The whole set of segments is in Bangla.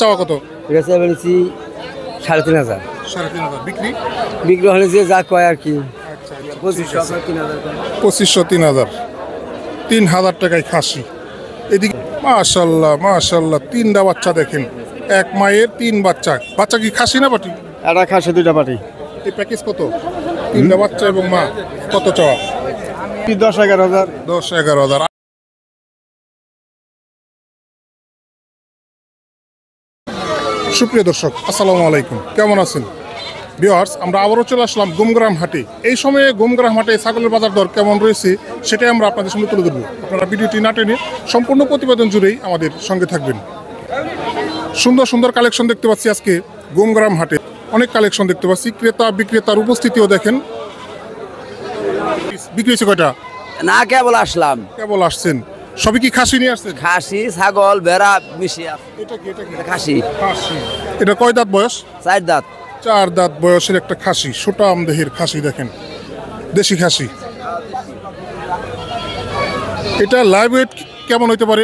চাওয়া কত? এটা চাই বলেছি 3,500। 3,500 বিক্রি? বিক্রি হলে যে যা কয় আর কি। আচ্ছা 2500 2500 3,000 3,000 টাকায় খাসি। এদিকে মাশাআল্লাহ মাশাআল্লাহ 3টা বাচ্চা দেখেন, এক মায়ের 3 বাচ্চা। বাচ্চা কি খাসি না পাটি? এটা খাসি, 2টা পাটি। এই প্যাকেজ কত? 3টা বাচ্চা এবং মা, কত চাওয়া? 10-11,000। 10-11,000। সুপ্রিয় দর্শক আসসালামু আলাইকুম, কেমন আছেন ভিউয়ার্স? আমরা আবারও চলে আসলাম গুমগ্রাম হাটে। এই সময়ে গুমগ্রাম হাটে ছাগলের বাজার দর কেমন রয়েছে সেটাই আমরা আপনাদের সঙ্গে তুলে ধরবো। আপনারা ভিডিওটি না টেনে সম্পূর্ণ প্রতিবেদন জুড়েই আমাদের সঙ্গে থাকবেন। সুন্দর সুন্দর কালেকশন দেখতে পাচ্ছি আজকে গুমগ্রাম হাটে, অনেক কালেকশন দেখতে পাচ্ছি। ক্রেতা বিক্রেতার উপস্থিতিও দেখেন। বিক্রি হয়েছে কয়টা? না, কেবল আসলাম। কেবল আসছেন? সবই কি খাসি নিয়ে আসছেন? খাসি, ছাগল, ভেড়া মিশিয়ে আছে। এটা কি খাসি। খাসি। এটা কয় দাঁত বয়স? 4 দাঁত। 4 দাঁত বয়সের একটা খাসি, সুটাম দেহের খাসি দেখেন, দেশি খাসি। এটা লাইভ ওয়েট কেমন হইতে পারে?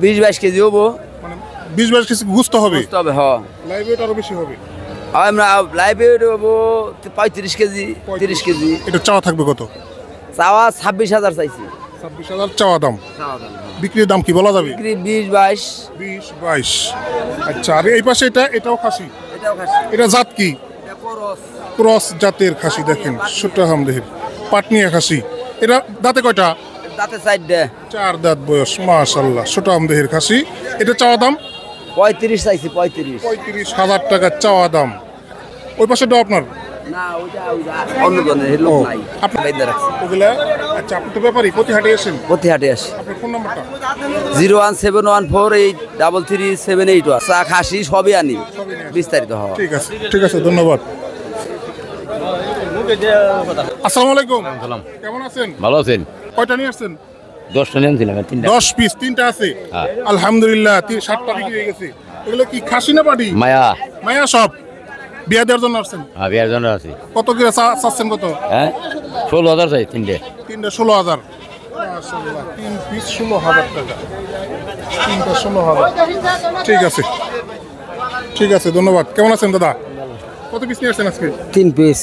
20-22 কেজি হবো। মানে 20-22 কেজি গুস্ত হবে? তবে হ্যাঁ, লাইভ ওয়েট আরো বেশি হবে। আমরা লাইভে হবো 35 কেজি, 30 কেজি। এটা চাওয়া থাকবে কত? চাওয়া 26,000 চাইছি। 26,000 চাওয়া দাম। বিক্রির দাম কি বলা যাবে? বিক্রি 20-22। 20-22। আচ্ছা, আর এই পাশে এটাও খাসি। এটাও খাসি। এটা জাত কি? এটা করস। ক্রস জাতের খাসি দেখেন, সুটাম দেহের পাটনিয়া খাসি। এটা দাঁতে কয়টা? দাঁতে 4 4 দাঁত বয়স, মাশাআল্লাহ সুটাম দেহের খাসি। এটা চাওয়া দাম 35 চাইছি। 35,000 টাকা চাওয়া দাম। ওই পাশেটা আপনার? না, ওইটা অন্য জনের লোক নাই। আপনার বাইদা রাখছি। ওগুলা? আচ্ছা, আপনি তো ব্যাপারী, প্রতি হাটে আসেন? প্রতি হাটে আসি। আপনার ফোন নাম্বারটা? 01714833781। চা, খাসি সবই আনি, বিস্তারিত হওয়া। ঠিক আছে, ঠিক আছে, ধন্যবাদ। আসসালামু আলাইকুম, কেমন আছেন? ভালো আছেন? কয়টা নিয়ে আসছেন? 10টা নিয়েছিলাম, 3টা। 10 পিস, 3টা আছে। হ্যাঁ। আলহামদুলিল্লাহ, 7টা বিক্রি হয়ে গেছে। এগুলো কি খাসি না পাটি? মায়া। মায়া সব? বিয়া দেওয়ার জন্য আসছেন? বিয়ার জন্য আছি। কত করে চাচ্ছেন কত? হ্যাঁ, 16,000 চাই 3টে। 3টা 16,000। মাশাআল্লাহ, 3 পিস 16,000 টাকা। 3টা 16,000। ঠিক আছে, ঠিক আছে, ধন্যবাদ। কেমন আছেন দাদা? কত পিস নিয়ে আসছেন আজকে? 3 পিস।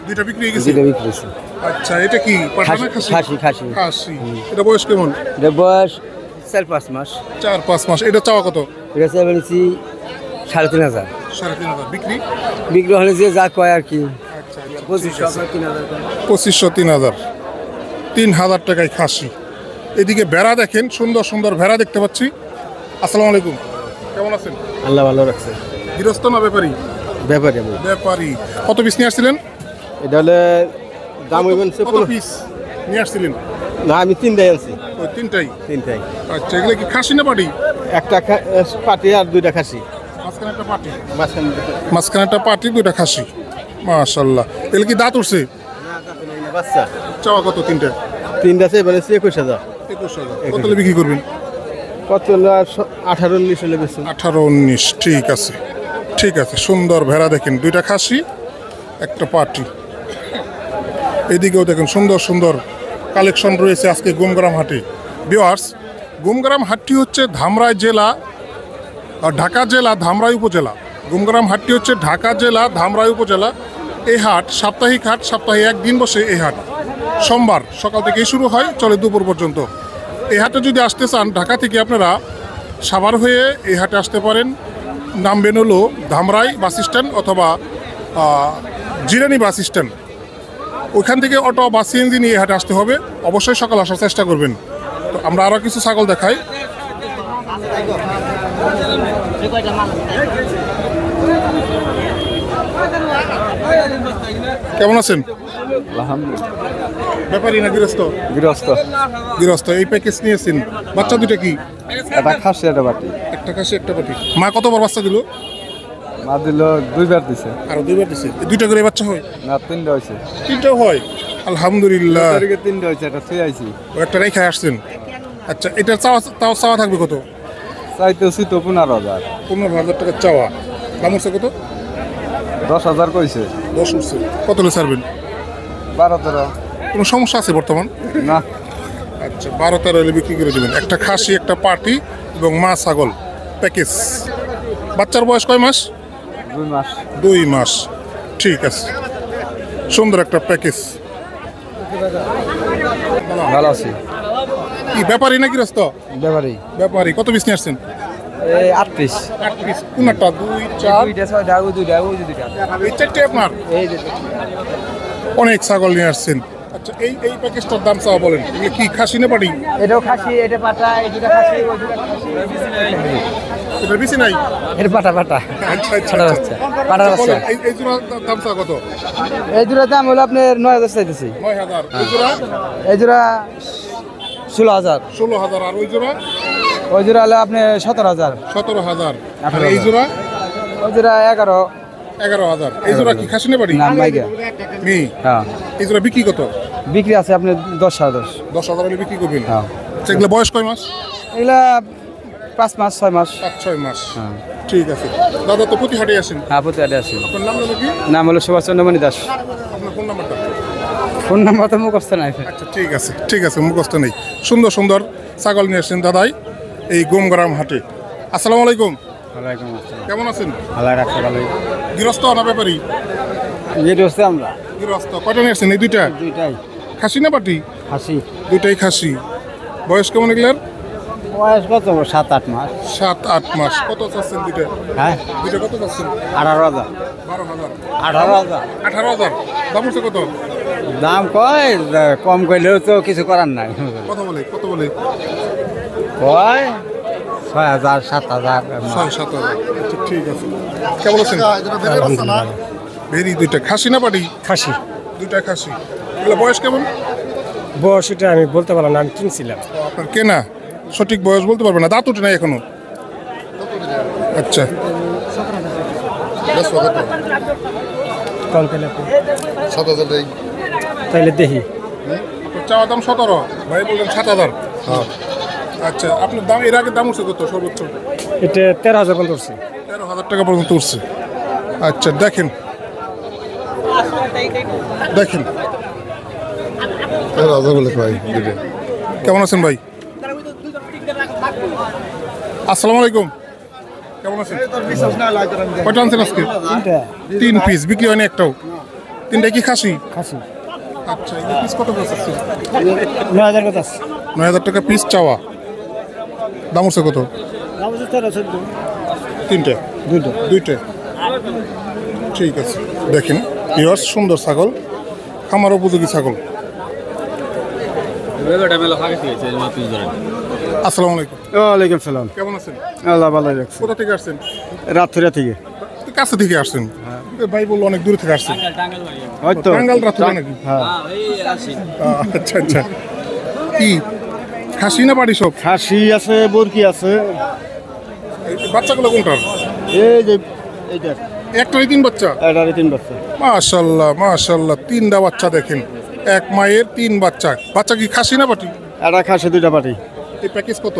2টা বিক্রি হয়ে গেছে। 2টা বিক্রি হয়েছে। আচ্ছা, এটা কি পাঠা না খাসি? খাসি। খাসি। এটা বয়স কেমন? এটা বয়স 4-5 মাস। 4-5 মাস। এটা চাওয়া কত? এটা চাই বলেছি 3,500। 3,500 বিক্রি? বিক্রি হলে যে যা কয় আর কি। আচ্ছা, 2500 3,000। 2500 3,000। 3,000 টাকায় খাসি। এদিকে ভেড়া দেখেন, সুন্দর সুন্দর ভেড়া দেখতে পাচ্ছি। আসসালামু আলাইকুম, কেমন আছেন? আল্লাহ ভালো রাখছে। গৃহস্থ না ব্যাপারী? ব্যাপারে ব্যাপারী। কত পিস নিয়ে আসছিলেন? এটা হলে দাম হইবেন কত পিস নিয়ে আসছিলেন? না, আমি 3টাই আনছি। ওই 3টাই? 3টাই। আচ্ছা, এগুলো কি খাসি না পাটি? একটা পাটি আর 2টা খাসি। মাঝখানে একটা পাটি? মাঝখানে মাঝখানে একটা পাটি, 2টা খাসি। মাশাআল্লাহ। এগুলো কি দাঁত উঠছে? বাচ্চা। চাওয়া কত 3টা? 3টা চাই বলেছি 21,000। 21,000। কত হলে বিক্রি করবেন? কত 18-19 হলে বেশি। 18-19। ঠিক আছে, ঠিক আছে। সুন্দর ভেড়া দেখেন, 2টা খাসি, একটা পাটি। এদিকেও দেখেন সুন্দর সুন্দর কালেকশন রয়েছে আজকে গুমগ্রাম হাটে। ভিউয়ার্স, গুমগ্রাম হাটটি হচ্ছে ধামরাই জেলা, ঢাকা জেলা, ধামরাই উপজেলা। গুমগ্রাম হাটটি হচ্ছে ঢাকা জেলা, ধামরাই উপজেলা। এই হাট সাপ্তাহিক হাট, সপ্তাহে একদিন বসে এই হাট। সোমবার সকাল থেকেই শুরু হয়, চলে দুপুর পর্যন্ত। এই হাটে যদি আসতে চান ঢাকা থেকে, আপনারা সাভার হয়ে এই হাটে আসতে পারেন। নামবেন হলো ধামরাই বাস স্ট্যান্ড অথবা জিরানি বাস স্ট্যান্ড। ওইখান থেকে অটো বা সিএনজি নিয়ে হাটে আসতে হবে। অবশ্যই সকাল আসার চেষ্টা করবেন। তো আমরা আরও কিছু ছাগল দেখাই। কেমন আছেন? আলহামদুলিল্লাহ। ব্যাপারী না গৃহস্থ? গৃহস্থ। গৃহস্থ। এই প্যাকেজ নিয়েছেন। বাচ্চা 2টা কি? এটা খাসি, এটা পাটি। একটা খাসি, একটা পাটি। মা কতবার বাচ্চা দিল? মা দিল 2বার দিছে। আরো 2বার দিছে। 2টা করে বাচ্চা হয়? না, 3টা হয়েছে। 3টাও হয়? আলহামদুলিল্লাহ। 3টা হয়েছে, এটা ছুঁয়ে আইছি। ও একটা রেখে আসছেন। আচ্ছা, এটা চাওয়া থাকবে কত? চাইতেছি তো 15,000। 15,000 টাকা চাওয়া। দাম হচ্ছে কত? 10,000 কইছে। 10 উঠছে। কত হলে ছাড়বেন? 12-13। কোনো সমস্যা আছে বর্তমান? না। আচ্ছা, 12-13 হলে বিক্রি করে দেবেন। একটা খাসি, একটা পাটি এবং মা ছাগল। প্যাকেজ। বাচ্চার বয়স কয় মাস? 2 মাস। 2 মাস, ঠিক আছে। সুন্দর একটা প্যাকেজ। ভালো আছে। কি ব্যাপারী নাকি গৃহস্থ? ব্যাপারি ব্যাপারী। কত পিস নিয়ে আসছেন? এই 8 পিস। 8 পিস। কোনটা? 2, 4, দুইটা ছয় ডাগু দুইটা ওই যে দুইটা। এই 4টে আপনার? এই যে অনেক ছাগল নিয়ে আসছেন। আচ্ছা, এই প্যাকেজটার দাম চাওয়া বলেন। এগুলো কি খাসি না পাটি? এটাও খাসি, এটা পাটা, এই দুইটা খাসি, ওই দুইটা খাসি। এটা বেশি নাই? এটা পাটা পাটা। আচ্ছা আচ্ছা পাটা আচ্ছা। বাচ্চা। পাটা বাচ্চা। বলেন, এই জোড়া দাম চাওয়া কত? এই জোড়ার দাম হলো আপনার 9000 চাইতেছি। 9000। এই জোড়া এই জোড়া 16000। 16000। আর ওই জোড়া? ওই জোড়া হলো আপনি 17000। 17000। আর এই জোড়া? ওই জোড়া 11000। এই জোড়া কি খাসি না পাটি? নাম মাইকা। মি। হ্যাঁ, এই জোড়া বিক্রি কত? বিক্রি আছে আপনি 10,000। 10,000 হলে বিক্রি করবেন? হ্যাঁ। আচ্ছা, এগুলো বয়স কয় মাস? এগুলা 5 মাস 6 মাস। 5-6 মাস। হ্যাঁ, ঠিক আছে। দাদা তো প্রতি হাটে আসেন। হ্যাঁ, প্রতি আটে আছে। আপনার নাম হলো কি? নাম হলো সুভাষ চন্দ্রমণি দাস। আপনার ফোন নাম্বারটা? ফোন নাম্বার তো মুখস্থ নাই। আচ্ছা, ঠিক আছে ঠিক আছে, মুখস্থ নেই। সুন্দর সুন্দর ছাগল নিয়ে আসছেন দাদাই এই গোমগ্রাম হাটে। আসসালামু আলাইকুম। ওয়ালাইকুম আসসালাম। কেমন আছেন? আল্লাহ রাখছে ভালোই। গৃহস্থ না ব্যাপারী? যেটা হচ্ছে আমরা গৃহস্থ। কয়টা নিয়ে আসছেন? এই দুইটা দুইটাই খাসি না পাটি? হাসি। দুইটাই খাসি। বয়স কেমন এগুলার? বয়স কত? 7-8 মাস। 7-8 মাস। কত চাচ্ছেন দুইটা? হ্যাঁ, দুইটা কত চাচ্ছেন? 18,000। 12,000। 18,000 18,000। দাম হচ্ছে কত? দাম কয় কম কইলেও তো কিছু করার নাই। কত বলে? কত বলে? কয় 6,000 7,000। 6-7,000। আচ্ছা, ঠিক আছে। কেমন আছেন? ভেরি। দুইটা খাসি না পাটি? খাসি। দুইটা খাসি। এগুলো বয়স কেমন? বয়স এটা আমি বলতে পারলাম না, আমি কিনছিলাম। আপনার কেনা, সঠিক বয়স বলতে পারবেন না? দাঁত উঠে নাই এখনো? আচ্ছা। কম পেলে তাইলে দেখি। চাওয়া দাম 17, ভাই বললেন 7,000। আচ্ছা, আপনার দাম এর আগে দাম উঠছে কত সর্বোচ্চ? এটা 13,000 পর্যন্ত উঠছে। 13,000 টাকা পর্যন্ত উঠছে। আচ্ছা, দেখেন দেখেন। কেমন আছেন ভাই? আসসালামু আলাইকুম। কেমন আছেন? কয়টা আনছেন আজকে? 3 পিস। বিক্রি হয়নি একটাও? 3টাই কি খাসি? খাসি। আচ্ছা, এই পিস কত করে চাচ্ছেন? 9,000 কথা আছে। 9,000 টাকা পিস চাওয়া। দাম উঠছে কত? 3টে? দুইটা। ঠিক আছে। দেখেন ভিউয়ার্স, সুন্দর ছাগল, খামার উপযোগী ছাগল। আসসালামু আলাইকুম। ওয়ালাইকুম সালাম। কেমন আছেন? আল্লাহ ভালো রাখছে। কোথা থেকে আসছেন? রাতপুরা থেকে। কাছে থেকে আসছেন? ভাই বললো অনেক দূরে থেকে আসছেন। হয়তো টাঙ্গাইল রাতপুরা নাকি? হ্যাঁ, আচ্ছা আচ্ছা। কি খাসি না বাড়ি সব? খাসি আছে, বরকি আছে। এই বাচ্চাগুলো কোনটার? এই যে এইটা একটারই 3 বাচ্চা? এটারে 3 বাচ্চা। মাশাআল্লাহ মাশাআল্লাহ, 3টা বাচ্চা দেখেন। এক মায়ের 3 বাচ্চা। বাচ্চা কি খাসি না পাটি? এটা খাসি, 2টা পাটি। এই প্যাকেজ কত?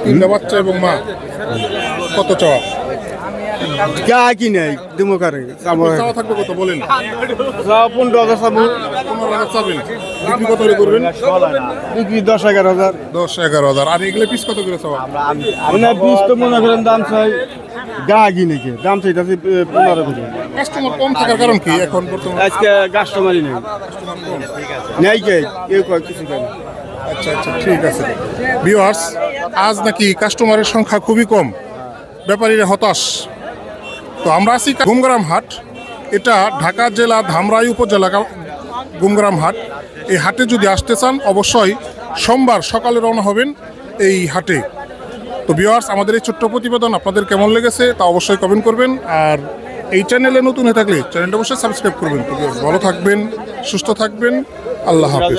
3টা বাচ্চা এবং মা। কত চাওয়া? যা কি নাই দুমকারে চাওয়া থাকবে কত বলেন? 15,000 সাবু। 15,000 চাবেন। বিক্রি কত করে করবেন? বিক্রি 10-11,000। 10-11,000। আর এগুলো পিস কত করে চাওয়া? মানে 20 তো মনে করেন দাম চাই। গা কি নাকি দাম চাইতাছি 15 করে। কাস্টমার কম থাকার কারণ কি এখন বর্তমানে? আজকে কাস্টমারই নেই। নেই কে কেউ কয় কিছু কেন। আচ্ছা আচ্ছা, ঠিক আছে। ভিউয়ার্স, আজ নাকি কাস্টমারের সংখ্যা খুবই কম, ব্যাপারীরা হতাশ। তো আমরা আছি গোমগ্রাম হাট। এটা ঢাকা জেলা ধামরাই উপজেলা গোমগ্রাম হাট। এই হাটে যদি আসতে চান অবশ্যই সোমবার সকালে রওনা হবেন এই হাটে। তো ভিউয়ার্স, আমাদের এই ছোট্ট প্রতিবেদন আপনাদের কেমন লেগেছে তা অবশ্যই কমেন্ট করবেন। আর এই চ্যানেলে নতুন হয়ে থাকলে চ্যানেলটা অবশ্যই সাবস্ক্রাইব করবেন। তো ভালো থাকবেন, সুস্থ থাকবেন। আল্লাহ হাফেজ।